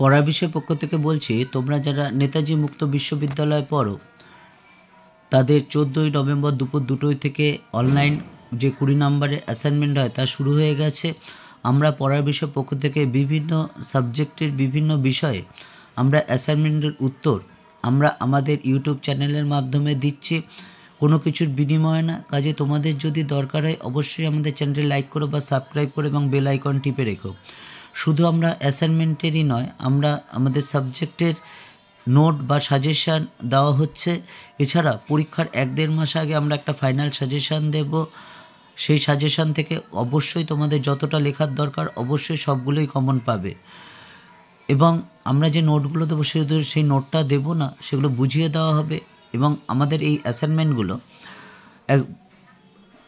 পড়ার বিষয় পক্ষ থেকে বলছি, তোমরা যারা নেতাজি মুক্ত বিশ্ববিদ্যালয়ে পড়ো তাদের 14ই নভেম্বর দুপুর 2টো থেকে অনলাইন যে 20 নম্বরের অ্যাসাইনমেন্ট হয় তা শুরু হয়ে গেছে। আমরা পড়ার বিষয় পক্ষ থেকে বিভিন্ন সাবজেক্টের বিভিন্ন বিষয়ে আমরা অ্যাসাইনমেন্টের উত্তর আমরা আমাদের ইউটিউব চ্যানেলের মাধ্যমে দিচ্ছি, কোনো কিছুর বিনিময়ে না। কাজে তোমাদের যদি দরকার হয় অবশ্যই আমাদের চ্যানেলটি লাইক করো বা সাবস্ক্রাইব করো এবং বেল আইকন টিপে রেখো। শুধু আমরা অ্যাসাইনমেন্টেরই নয়, আমরা আমাদের সাবজেক্টের নোট বা সাজেশান দেওয়া হচ্ছে। এছাড়া পরীক্ষার 1-1.5 মাস আগে আমরা একটা ফাইনাল সাজেশান দেব। সেই সাজেশান থেকে অবশ্যই তোমাদের যতটা লেখার দরকার অবশ্যই সবগুলোই কমন পাবে। এবং আমরা যে নোটগুলো দেবো শুধু সেই নোটটা দেব না, সেগুলো বুঝিয়ে দেওয়া হবে। এবং আমাদের এই অ্যাসাইনমেন্টগুলো এক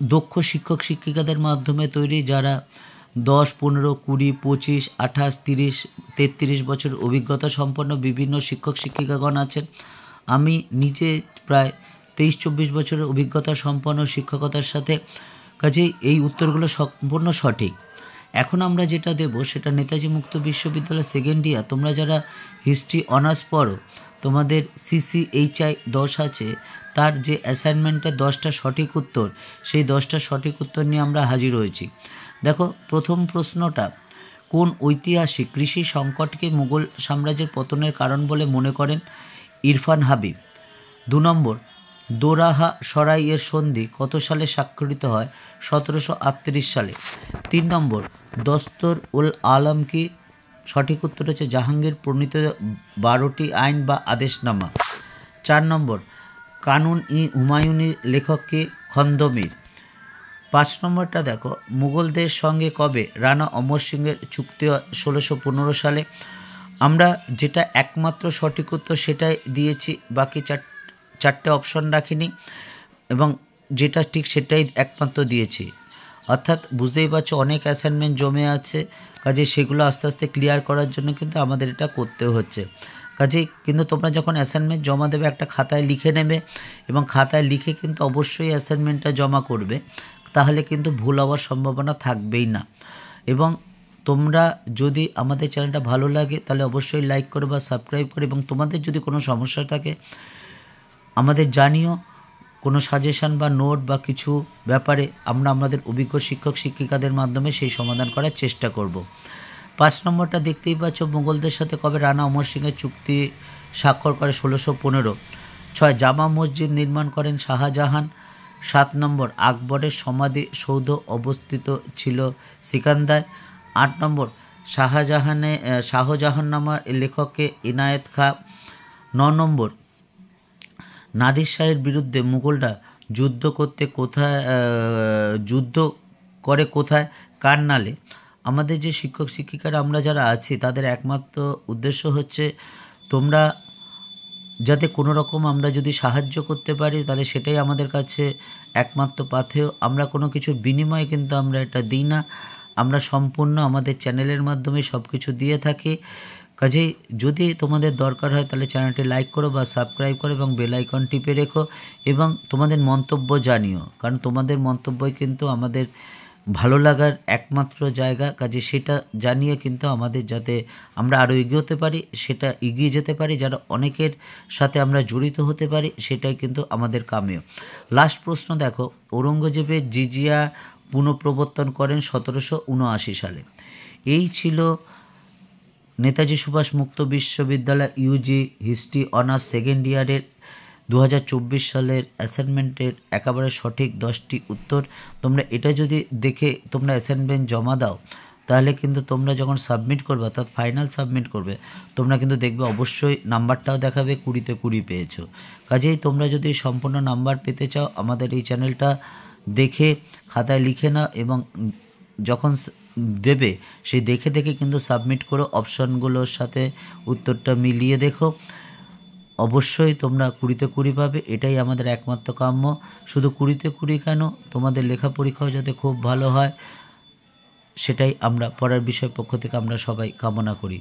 দক্ষ শিক্ষক শিক্ষিকাদের মাধ্যমে তৈরি, যারা 10, 15, 20, 25, 28, 30, 33 বছর অভিজ্ঞতা সম্পন্ন বিভিন্ন শিক্ষক শিক্ষিকাগণ আছেন। আমি নিজে প্রায় 23-24 বছরের অভিজ্ঞতা সম্পন্ন শিক্ষকতার সাথে, কাজেই এই উত্তরগুলো সম্পূর্ণ সঠিক। এখন আমরা যেটা দেব সেটা নেতাজি মুক্ত বিশ্ববিদ্যালয় সেকেন্ড ইয়ার, তোমরা যারা হিস্ট্রি অনার্স পড়ো তোমাদের CCHI 10 আছে, তার যে অ্যাসাইনমেন্টে 10টা সঠিক উত্তর, সেই 10টা সঠিক উত্তর নিয়ে আমরা হাজির হয়েছি। দেখো, প্রথম প্রশ্নটা, কোন ঐতিহাসিক কৃষি সংকটকে মুঘল সাম্রাজ্যের পতনের কারণ বলে মনে করেন? ইরফান হাবিব। 2 নম্বর, দোরাহা সরাইয়ের সন্ধি কত সালে স্বাক্ষরিত হয়? 1738 সালে। 3 নম্বর, দস্তর উল আলম কি? সঠিক উত্তর হচ্ছে জাহাঙ্গীর প্রণীত 12টি আইন বা আদেশনামা। 4 নম্বর, কানুন ই হুমায়ুনির লেখক কে? খন্দমীর। 5 নম্বরটা দেখো, মুঘলদের সঙ্গে কবে রানা অমর সিংয়ের চুক্তি হয়? 1615 সালে। আমরা যেটা একমাত্র সঠিক উত্তর সেটাই দিয়েছি, বাকি চারটে অপশন রাখিনি এবং যেটা ঠিক সেটাই একমাত্র দিয়েছি। অর্থাৎ বুঝতেই পারছো অনেক অ্যাসাইনমেন্ট জমে আছে, কাজে সেগুলো আস্তে আস্তে ক্লিয়ার করার জন্য কিন্তু আমাদের এটা করতে হচ্ছে। কাজেই কিন্তু তোমরা যখন অ্যাসাইনমেন্ট জমা দেবে একটা খাতায় লিখে নেবে এবং খাতায় লিখে কিন্তু অবশ্যই অ্যাসাইনমেন্টটা জমা করবে, তাহলে কিন্তু ভুল হওয়ার সম্ভাবনা থাকবেই না। এবং তোমরা যদি আমাদের চ্যানেলটা ভালো লাগে তাহলে অবশ্যই লাইক করো বা সাবস্ক্রাইব করো, এবং তোমাদের যদি কোনো সমস্যা থাকে আমাদের জানিও। কোনো সাজেশান বা নোট বা কিছু ব্যাপারে আমরা আমাদের অভিজ্ঞ শিক্ষক শিক্ষিকাদের মাধ্যমে সেই সমাধান করার চেষ্টা করব। 5 নম্বরটা দেখতেই পাচ্ছ, মুঘলদের সাথে কবে রানা অমর সিংয়ের চুক্তি স্বাক্ষর করে? 1615। 6, জামা মসজিদ নির্মাণ করেন শাহজাহান। 7 নম্বর, আকবরের সমাধি সৌধ অবস্থিত ছিল সিকান্দায়। 8 নম্বর, শাহজাহাননামার লেখককে? ইনায়েত খাঁ। 9 নম্বর, নাদির শাহের বিরুদ্ধে মুঘলরা যুদ্ধ করে কোথায়? কারনালে। আমাদের যে শিক্ষক শিক্ষিকারা আমরা যারা আছি তাদের একমাত্র উদ্দেশ্য হচ্ছে তোমরা যাতে কোনো রকম আমরা যদি সাহায্য করতে পারি তাহলে সেটাই আমাদের কাছে একমাত্র পাথেয়। আমরা কোনো কিছুর বিনিময়ে কিন্তু আমরা এটা দিই না, আমরা সম্পূর্ণ আমাদের চ্যানেলের মাধ্যমে সব কিছু দিয়ে থাকি। কাজেই যদি তোমাদের দরকার হয় তাহলে চ্যানেলটি লাইক করো বা সাবস্ক্রাইব করো এবং বেল আইকন টিপে রেখো এবং তোমাদের মন্তব্য জানিও, কারণ তোমাদের মন্তব্যই কিন্তু আমাদের ভালো লাগার একমাত্র জায়গা। কাজে সেটা জানিয়ে কিন্তু আমাদের যাতে আমরা আরও এগোতে পারি, সেটা এগিয়ে যেতে পারি, যারা অনেকের সাথে আমরা জড়িত হতে পারি, সেটাই কিন্তু আমাদের কামেও। লাস্ট প্রশ্ন দেখো, ঔরঙ্গজেবের জিজিয়া পুনঃপ্রবর্তন করেন 1779 সালে। এই ছিল নেতাজি সুভাষ মুক্ত বিশ্ববিদ্যালয় ইউজি হিস্ট্রি অনার্স সেকেন্ড ইয়ারের 2024 সালের অ্যাসাইনমেন্টের একেবারে সঠিক 10টি উত্তর। তোমরা এটা যদি দেখে তোমরা অ্যাসাইনমেন্ট জমা দাও তাহলে কিন্তু তোমরা যখন সাবমিট করবে অর্থাৎ ফাইনাল সাবমিট করবে তোমরা কিন্তু দেখবে অবশ্যই নাম্বারটাও দেখাবে 20তে 20 পেয়েছো। কাজেই তোমরা যদি সম্পূর্ণ নাম্বার পেতে চাও আমাদের এই চ্যানেলটা দেখে খাতায় লিখে নাও এবং যখন দেবে সেই দেখে দেখে কিন্তু সাবমিট করো, অপশানগুলোর সাথে উত্তরটা মিলিয়ে দেখো, অবশ্যই তোমরা 20তে 20 পাবে। এটাই আমাদের একমাত্র কাম্য। শুধু 20তে 20 কেন, তোমাদের লেখা পরীক্ষাও যাতে খুব ভালো হয় সেটাই আমরা পড়ার বিষয় পক্ষ থেকে আমরা সবাই কামনা করি।